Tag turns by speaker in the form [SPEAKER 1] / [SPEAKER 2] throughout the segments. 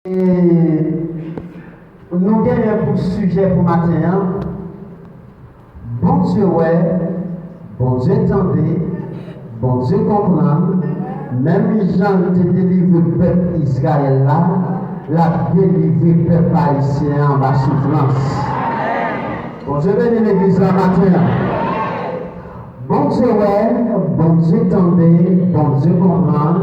[SPEAKER 1] Et nous gagnons pour sujet pour matin. Bon Dieu, ouais, bon Dieu, entendez, bon Dieu, comprend. Même Jean qui délivre le peuple Israël là, l'a délivré le peuple haïtien en bas souffrance. Bon Dieu, bénis l'église là matin. Bon Dieu, ouais, bon Dieu, entendez, bon Dieu, comprend.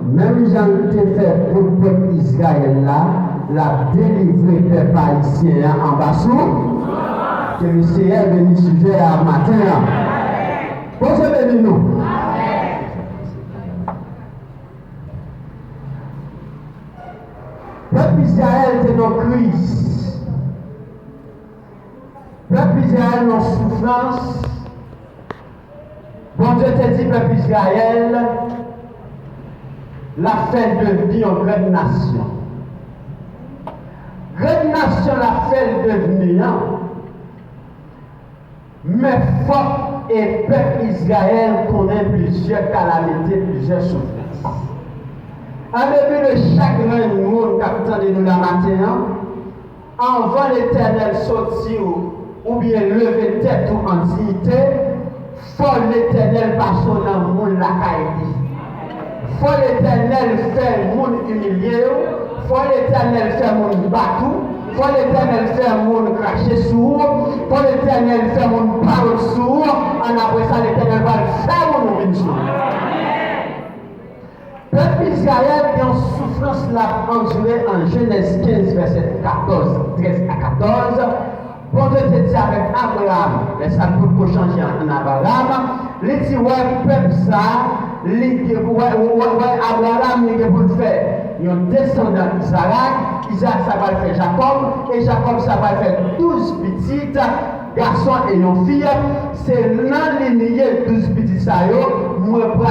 [SPEAKER 1] Même Jean qui fait pour le peuple Israël là, l'a délivré le peuple haïtien en bas souffrance. Que le Seigneur bénisse le sujet à matin. Bon Dieu, bénis nous. Peuple Israël était dans la crise. Peuple Israël dans la souffrance. Bon Dieu te dit, peuple Israël, la fait devenir une grande nation. Grande nation la fait devenir. Mais faut et peuple Israël connaît plusieurs calamités, plusieurs souffrances. En début de chaque monde qui attend de nous la matin, avant l'Éternel sortir ou bien lever tête ou en dignité, faut l'Éternel passer dans le monde la caïdi. Faut l'Éternel faire le monde humilié, faut l'Éternel faire le monde battu, faut l'Éternel faire le monde cracher sourd, faut l'Éternel faire le monde parler sourd, en après ça l'Éternel va le faire le monde venir sourd. Peuple Israël qui en souffrance l'a enduré en Genèse 15, verset 13 à 14. Bon Dieu te dit avec Abraham, mais ça ne peut pas changer en Abraham. Il dit, ouais, peuple ça, Abraham, il pour le faire. Il y a un descendant d'Isaac, Isaac ça va le faire Jacob, et Jacob ça va le faire 12 petites garçons et une fille. C'est dans les lignées 12 petits ça, moi, pour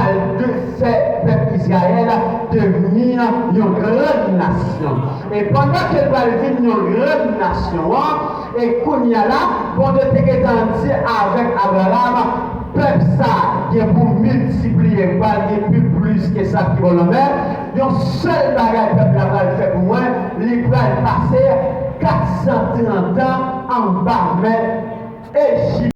[SPEAKER 1] faire peuple Israël devenir une grande nation. Et pendant qu'elle va devenir une grande nation, et qu'on y a là, bon Dieu te dit avec Abraham, peuple ça, qui est pour multiplier, pas plus que ça qui va le mettre. Un seul bagage peuple va le faire pour moi, il va passer 430 ans en bas, mais Égypte.